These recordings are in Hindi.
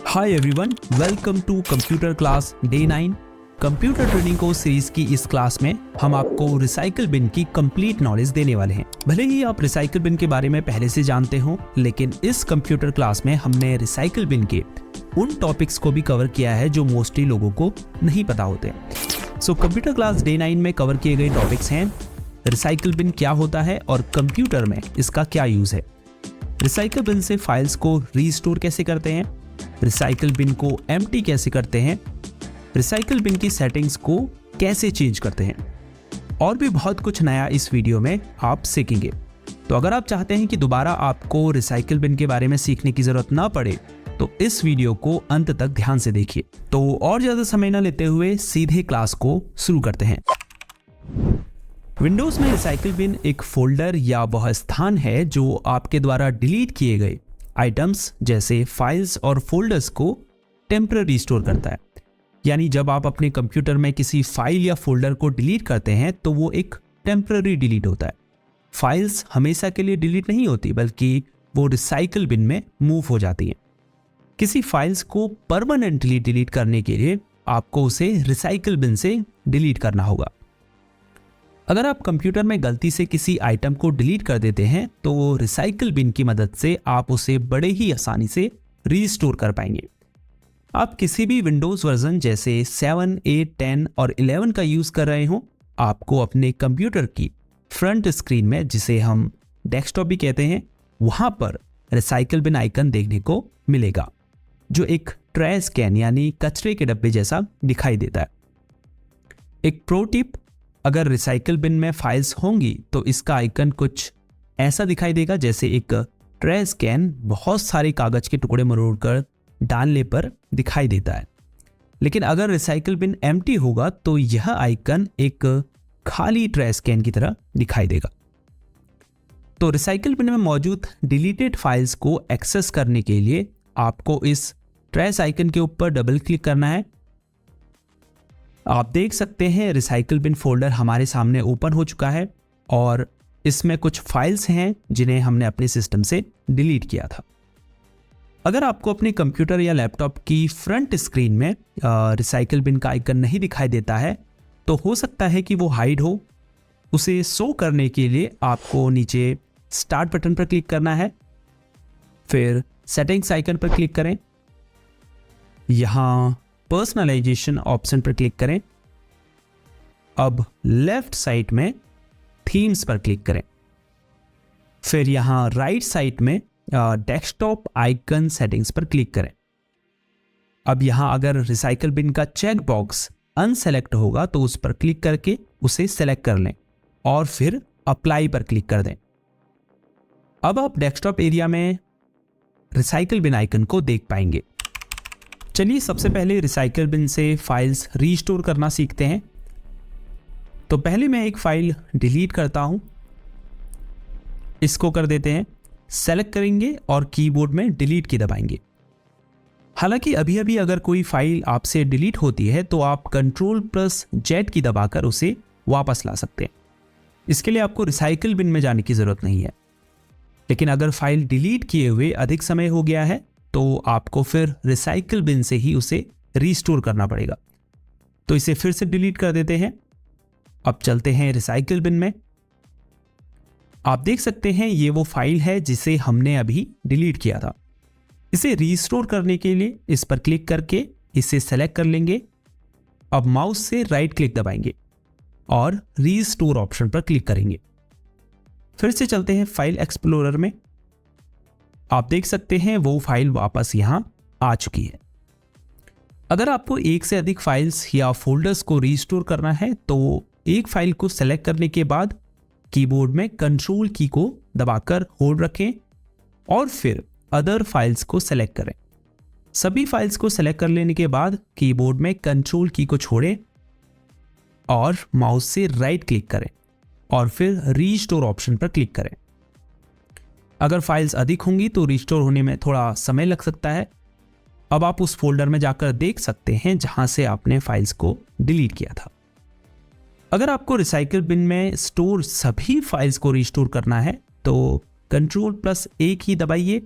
Hi everyone, welcome to computer class day 9। Computer training course series की इस क्लास में हम आपको रिसाइकल बिन की कंप्लीट नॉलेज देने वाले हैं। भले ही आप रिसाइकल बिन के बारे में पहले से जानते हो, लेकिन इस कंप्यूटर क्लास में हमने रिसाइकल बिन के उन टॉपिक्स को भी कवर किया है जो मोस्टली लोगों को नहीं पता होते। सो कंप्यूटर क्लास डे 9 में कवर किए गए टॉपिक्स हैं रिसाइकल बिन क्या होता है और कंप्यूटर में इसका क्या यूज है, रिसाइकल बिन से फाइल्स को रीस्टोर कैसे करते हैं, रिसाइकल बिन को एम्प्टी कैसे करते हैं, रिसाइकल बिन की सेटिंग्स को कैसे चेंज करते हैं, और भी बहुत कुछ नया इस वीडियो में आप सीखेंगे। तो अगर आप चाहते हैं कि दोबारा आपको रिसाइकल बिन के बारे में सीखने की जरूरत ना पड़े, तो इस वीडियो को अंत तक ध्यान से देखिए। तो और ज्यादा समय न लेते हुए सीधे क्लास को शुरू करते हैं। विंडोज में रिसाइकल बिन एक फोल्डर या वह स्थान है जो आपके द्वारा डिलीट किए गए आइटम्स जैसे फाइल्स और फोल्डर्स को टेम्पररी स्टोर करता है। यानी जब आप अपने कंप्यूटर में किसी फाइल या फोल्डर को डिलीट करते हैं तो वो एक टेम्पररी डिलीट होता है। फाइल्स हमेशा के लिए डिलीट नहीं होती, बल्कि वो रिसाइकल बिन में मूव हो जाती हैं। किसी फाइल्स को परमानेंटली डिलीट करने के लिए आपको उसे रिसाइकल बिन से डिलीट करना होगा। अगर आप कंप्यूटर में गलती से किसी आइटम को डिलीट कर देते हैं तो रिसाइकल बिन की मदद से आप उसे बड़े ही आसानी से रीस्टोर कर पाएंगे। आप किसी भी विंडोज वर्जन जैसे 7, 8, 10 और 11 का यूज कर रहे हो, आपको अपने कंप्यूटर की फ्रंट स्क्रीन में, जिसे हम डेस्कटॉप भी कहते हैं, वहां पर रिसाइकल बिन आइकन देखने को मिलेगा जो एक ट्रैश कैन यानी कचरे के डब्बे जैसा दिखाई देता है। एक प्रो टिप, अगर रिसाइकल बिन में फाइल्स होंगी तो इसका आइकन कुछ ऐसा दिखाई देगा जैसे एक ट्रैश कैन बहुत सारे कागज के टुकड़े मरोड़कर डालने पर दिखाई देता है। लेकिन अगर रिसाइकल बिन एम्प्टी होगा तो यह आइकन एक खाली ट्रैश कैन की तरह दिखाई देगा। तो रिसाइकल बिन में मौजूद डिलीटेड फाइल्स को एक्सेस करने के लिए आपको इस ट्रैश आइकन के ऊपर डबल क्लिक करना है। आप देख सकते हैं रिसाइकल बिन फोल्डर हमारे सामने ओपन हो चुका है और इसमें कुछ फाइल्स हैं जिन्हें हमने अपने सिस्टम से डिलीट किया था। अगर आपको अपने कंप्यूटर या लैपटॉप की फ्रंट स्क्रीन में रिसाइकल बिन का आइकन नहीं दिखाई देता है तो हो सकता है कि वो हाइड हो। उसे शो करने के लिए आपको नीचे स्टार्ट बटन पर क्लिक करना है, फिर सेटिंग्स आइकन पर क्लिक करें, यहां पर्सनलाइजेशन ऑप्शन पर क्लिक करें। अब लेफ्ट साइड में थीम्स पर क्लिक करें, फिर यहां राइट साइड में डेस्कटॉप आइकन सेटिंग्स पर क्लिक करें। अब यहां अगर रिसाइकल बिन का चेक बॉक्स अनसेलेक्ट होगा तो उस पर क्लिक करके उसे सेलेक्ट कर लें और फिर अप्लाई पर क्लिक कर दें। अब आप डेस्कटॉप एरिया में रिसाइकल बिन आइकन को देख पाएंगे। चलिए सबसे पहले रिसाइकल बिन से फाइल्स रीस्टोर करना सीखते हैं। तो पहले मैं एक फाइल डिलीट करता हूं, इसको कर देते हैं, सेलेक्ट करेंगे और कीबोर्ड में डिलीट की दबाएंगे। हालांकि अभी अभी अगर कोई फाइल आपसे डिलीट होती है तो आप Ctrl+Z की दबाकर उसे वापस ला सकते हैं। इसके लिए आपको रिसाइकल बिन में जाने की जरूरत नहीं है। लेकिन अगर फाइल डिलीट किए हुए अधिक समय हो गया है तो आपको फिर रिसाइकल बिन से ही उसे रीस्टोर करना पड़ेगा। तो इसे फिर से डिलीट कर देते हैं। अब चलते हैं रिसाइकल बिन में। आप देख सकते हैं ये वो फाइल है जिसे हमने अभी डिलीट किया था। इसे रीस्टोर करने के लिए इस पर क्लिक करके इसे सेलेक्ट कर लेंगे। अब माउस से राइट क्लिक दबाएंगे और रीस्टोर ऑप्शन पर क्लिक करेंगे। फिर से चलते हैं फाइल एक्सप्लोरर में। आप देख सकते हैं वो फाइल वापस यहां आ चुकी है। अगर आपको एक से अधिक फाइल्स या फोल्डर्स को रीस्टोर करना है तो एक फाइल को सेलेक्ट करने के बाद कीबोर्ड में कंट्रोल की को दबाकर होल्ड रखें और फिर अदर फाइल्स को सेलेक्ट करें। सभी फाइल्स को सेलेक्ट कर लेने के बाद कीबोर्ड में कंट्रोल की को छोड़ें और माउस से राइट क्लिक करें और फिर रीस्टोर ऑप्शन पर क्लिक करें। अगर फाइल्स अधिक होंगी तो रिस्टोर होने में थोड़ा समय लग सकता है। अब आप उस फोल्डर में जाकर देख सकते हैं जहां से आपने फाइल्स को डिलीट किया था। अगर आपको रिसाइकल बिन में स्टोर सभी फाइल्स को रिस्टोर करना है तो Ctrl+A की दबाइए।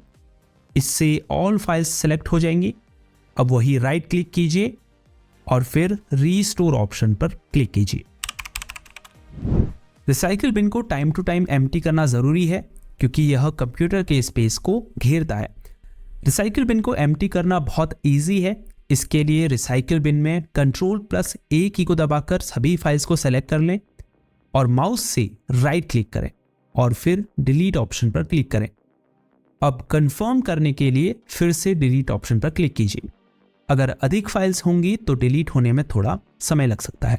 इससे ऑल फाइल्स सेलेक्ट हो जाएंगी अब वही राइट क्लिक कीजिए और फिर रीस्टोर ऑप्शन पर क्लिक कीजिए। रिसाइकिल बिन को टाइम टू टाइम एम्प्टी करना ज़रूरी है क्योंकि यह कंप्यूटर के स्पेस को घेरता है। रिसाइकिल बिन को एम्प्टी करना बहुत ईजी है। इसके लिए रिसाइकिल बिन में Ctrl+A की को दबाकर सभी फाइल्स को सेलेक्ट कर लें और माउस से राइट क्लिक करें और फिर डिलीट ऑप्शन पर क्लिक करें। अब कंफर्म करने के लिए फिर से डिलीट ऑप्शन पर क्लिक कीजिए। अगर अधिक फाइल्स होंगी तो डिलीट होने में थोड़ा समय लग सकता है।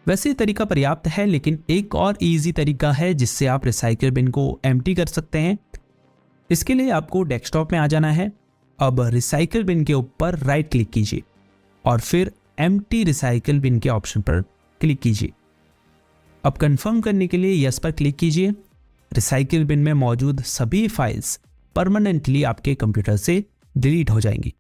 वैसे ये तरीका पर्याप्त है, लेकिन एक और इजी तरीका है जिससे आप रिसाइकिल बिन को एम्प्टी कर सकते हैं। इसके लिए आपको डेस्कटॉप में आ जाना है। अब रिसाइकिल बिन के ऊपर राइट क्लिक कीजिए और फिर एम्प्टी रिसाइकिल बिन के ऑप्शन पर क्लिक कीजिए। अब कंफर्म करने के लिए यस पर क्लिक कीजिए। रिसाइकिल बिन में मौजूद सभी फाइल्स परमानेंटली आपके कंप्यूटर से डिलीट हो जाएंगी।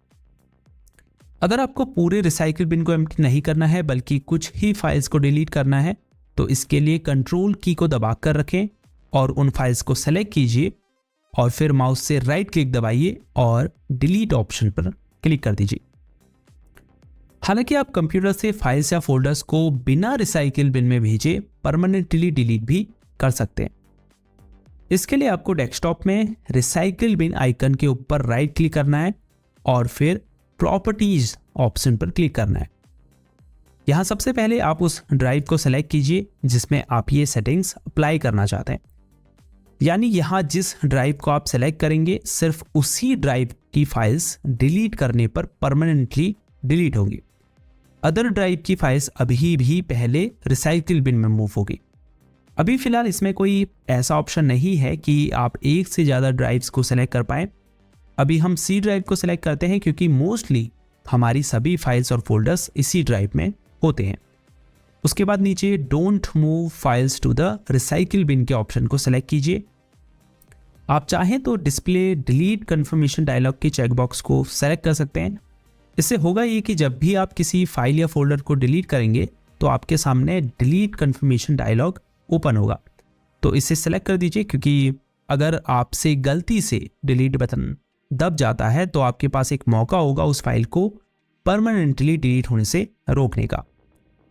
अगर आपको पूरे रिसाइकिल बिन को एम्प्टी नहीं करना है बल्कि कुछ ही फाइल्स को डिलीट करना है तो इसके लिए कंट्रोल की को दबाकर रखें और उन फाइल्स को सेलेक्ट कीजिए और फिर माउस से राइट क्लिक दबाइए और डिलीट ऑप्शन पर क्लिक कर दीजिए। हालांकि आप कंप्यूटर से फाइल्स या फोल्डर्स को बिना रिसाइकिल बिन में भेजे परमानेंटली डिलीट भी कर सकते हैं। इसके लिए आपको डेस्कटॉप में रिसाइकिल बिन आइकन के ऊपर राइट क्लिक करना है और फिर प्रॉपर्टीज ऑप्शन पर क्लिक करना है। यहां सबसे पहले आप उस ड्राइव को सेलेक्ट कीजिए जिसमें आप ये सेटिंग्स अप्लाई करना चाहते हैं। यानी यहां जिस ड्राइव को आप सेलेक्ट करेंगे सिर्फ उसी ड्राइव की फाइल्स डिलीट करने पर परमानेंटली डिलीट होगी। अदर ड्राइव की फाइल्स अभी भी पहले रिसाइकिल बिन में मूव होगी। अभी फिलहाल इसमें कोई ऐसा ऑप्शन नहीं है कि आप एक से ज़्यादा ड्राइव्स को सेलेक्ट कर पाएँ। अभी हम सी ड्राइव को सिलेक्ट करते हैं क्योंकि मोस्टली हमारी सभी फाइल्स और फोल्डर्स इसी ड्राइव में होते हैं। उसके बाद नीचे don't move files to the recycle bin के ऑप्शन को सिलेक्ट कीजिए। आप चाहें तो डिस्प्ले डिलीट कंफर्मेशन डायलॉग के चेकबॉक्स को सेलेक्ट कर सकते हैं। इससे होगा ये कि जब भी आप किसी फाइल या फोल्डर को डिलीट करेंगे तो आपके सामने डिलीट कंफर्मेशन डायलॉग ओपन होगा। तो इसे सेलेक्ट कर दीजिए क्योंकि अगर आपसे गलती से डिलीट बटन दब जाता है तो आपके पास एक मौका होगा उस फाइल को परमानेंटली डिलीट होने से रोकने का।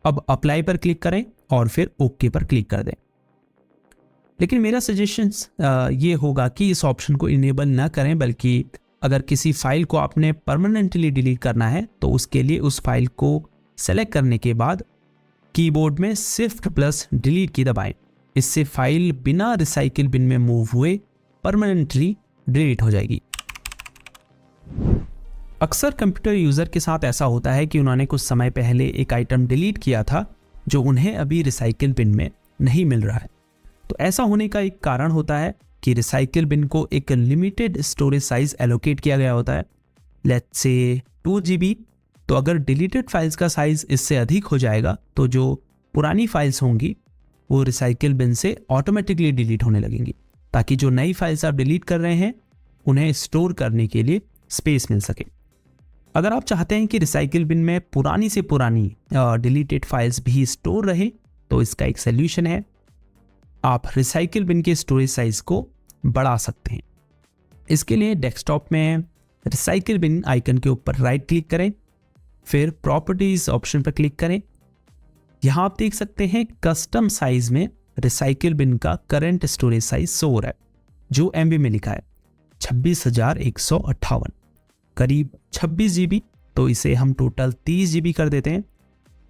अब अप्लाई पर क्लिक करें और फिर ओके पर क्लिक कर दें। लेकिन मेरा सजेशंस ये होगा कि इस ऑप्शन को इनेबल ना करें, बल्कि अगर किसी फाइल को आपने परमानेंटली डिलीट करना है तो उसके लिए उस फाइल को सेलेक्ट करने के बाद कीबोर्ड में Shift+Delete की दबाएं। इससे फाइल बिना रिसाइकिल बिन में मूव हुए परमानेंटली डिलीट हो जाएगी। अक्सर कंप्यूटर यूज़र के साथ ऐसा होता है कि उन्होंने कुछ समय पहले एक आइटम डिलीट किया था जो उन्हें अभी रिसाइकिल बिन में नहीं मिल रहा है। तो ऐसा होने का एक कारण होता है कि रिसाइकिल बिन को एक लिमिटेड स्टोरेज साइज एलोकेट किया गया होता है, लेट्स से 2 GB। तो अगर डिलीटेड फाइल्स का साइज इससे अधिक हो जाएगा तो जो पुरानी फाइल्स होंगी वो रिसाइकिल बिन से ऑटोमेटिकली डिलीट होने लगेंगी, ताकि जो नई फाइल्स आप डिलीट कर रहे हैं उन्हें स्टोर करने के लिए स्पेस मिल सके। अगर आप चाहते हैं कि रिसाइकिल बिन में पुरानी से पुरानी डिलीटेड फाइल्स भी स्टोर रहे तो इसका एक सल्यूशन है। आप रिसाइकिल बिन के स्टोरेज साइज को बढ़ा सकते हैं। इसके लिए डेस्कटॉप में रिसाइकिल बिन आइकन के ऊपर राइट क्लिक करें, फिर प्रॉपर्टीज ऑप्शन पर क्लिक करें। यहाँ आप देख सकते हैं कस्टम साइज में रिसाइकिल बिन का करंट स्टोरेज साइज शो हो रहा है, जो MB में लिखा है 26,158, करीब 26 GB। तो इसे हम टोटल 30 GB कर देते हैं।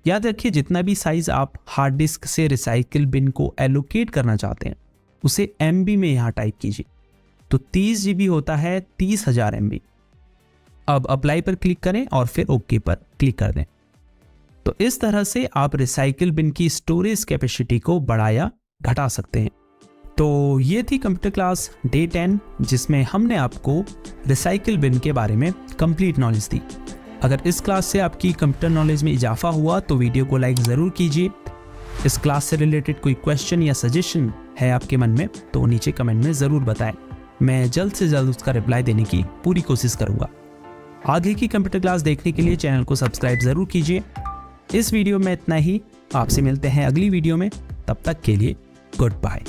याद रखिए जितना भी साइज आप हार्ड डिस्क से रिसाइकिल बिन को एलोकेट करना चाहते हैं उसे MB में यहाँ टाइप कीजिए। तो 30 GB होता है 30,000 MB। अब अप्लाई पर क्लिक करें और फिर ओके पर क्लिक कर दें। तो इस तरह से आप रिसाइकिल बिन की स्टोरेज कैपेसिटी को बढ़ा या घटा सकते हैं। तो ये थी कंप्यूटर क्लास डे 10 जिसमें हमने आपको रिसाइकिल बिन के बारे में कंप्लीट नॉलेज दी। अगर इस क्लास से आपकी कंप्यूटर नॉलेज में इजाफा हुआ तो वीडियो को लाइक ज़रूर कीजिए। इस क्लास से रिलेटेड कोई क्वेश्चन या सजेशन है आपके मन में तो नीचे कमेंट में ज़रूर बताएं। मैं जल्द से जल्द उसका रिप्लाई देने की पूरी कोशिश करूँगा। आगे की कंप्यूटर क्लास देखने के लिए चैनल को सब्सक्राइब ज़रूर कीजिए। इस वीडियो में इतना ही। आपसे मिलते हैं अगली वीडियो में। तब तक के लिए गुड बाय।